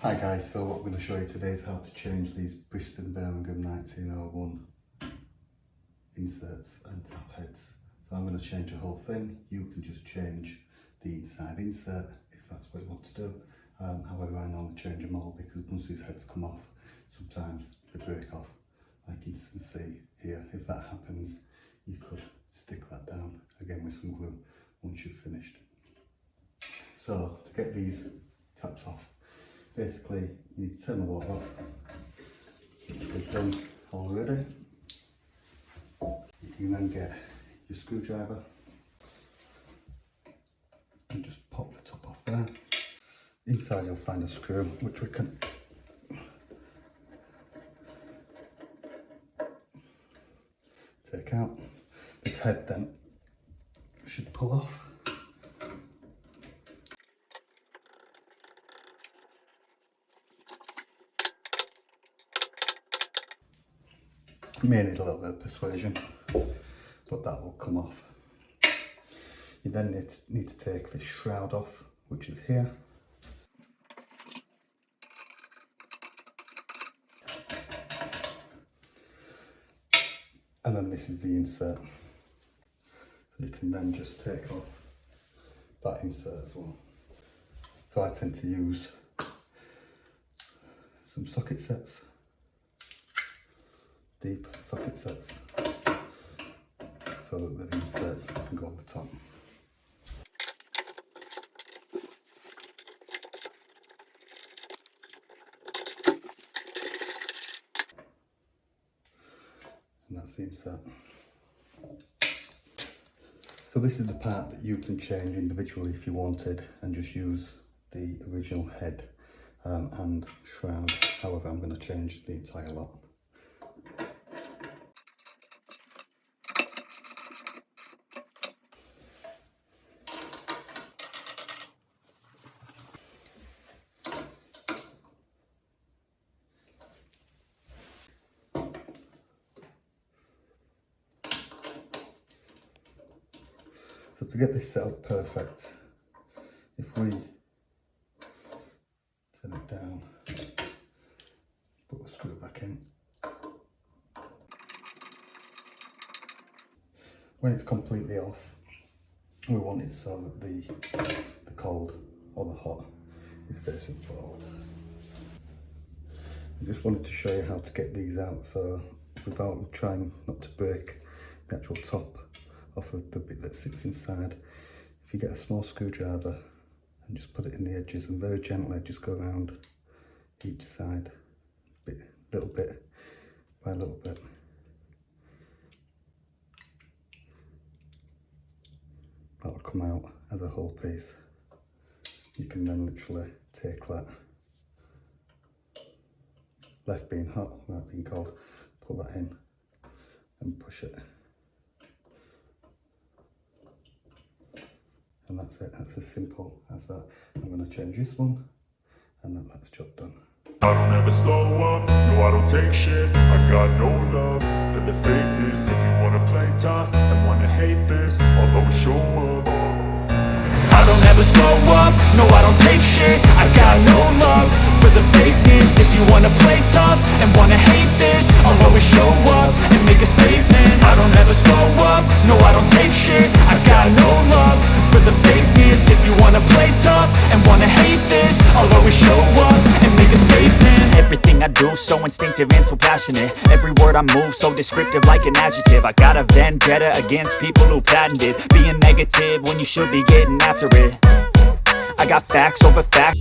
Hi guys, so what I'm going to show you today is how to change these Bristan Birmingham 1901 inserts and tap heads. So I'm going to change the whole thing. You can just change the inside insert if that's what you want to do. However, I normally change them all because once these heads come off, sometimes they break off, like you can see here. If that happens, you could stick that down again with some glue once you've finished. So to get these taps off, basically you need to turn the water off, which we've done already. You can then get your screwdriver and just pop the top off there. Inside you'll find a screw which we can take out. This head then should pull off. You may need a little bit of persuasion, but that will come off. You then need to take this shroud off, which is here. And then this is the insert. So you can then just take off that insert as well. So I tend to use some socket sets, deep socket sets, so that the inserts can go on the top. And that's the insert. So this is the part that you can change individually if you wanted and just use the original head and shroud. However, I'm going to change the entire lot. So to get this set up perfect, if we turn it down, put the screw back in. When it's completely off, we want it so that the cold or the hot is facing forward. I just wanted to show you how to get these out, so without trying not to break the actual top off of the bit that sits inside. If you get a small screwdriver and just put it in the edges and very gently just go around each side, little bit by little bit. That'll come out as a whole piece. You can then literally take that, left being hot, right being cold, pull that in and push it. And that's it, that's as simple as that. I'm going to change this one and that's job done. I don't ever slow up, no I don't take shit. I got no love for the fakeness. If you wanna play tough and wanna hate this, I'll always show up. I don't ever slow up, no I don't take shit. I got no love for the fakeness. If you wanna play tough and wanna hate this, I'll always show up and make a statement. I don't ever slow up, no I don't take shit. I got no love for the fakeness. If you wanna play tough and wanna hate this, I'll always show up and make a statement. Everything I do so instinctive and so passionate. Every word I move so descriptive like an adjective. I got a vendetta against people who patented being negative when you should be getting after it. I got facts over facts.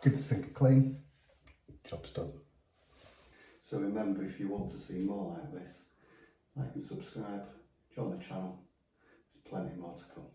Give the sink a clean, job's done. So remember, if you want to see more like this, like and subscribe, join the channel, there's plenty more to come.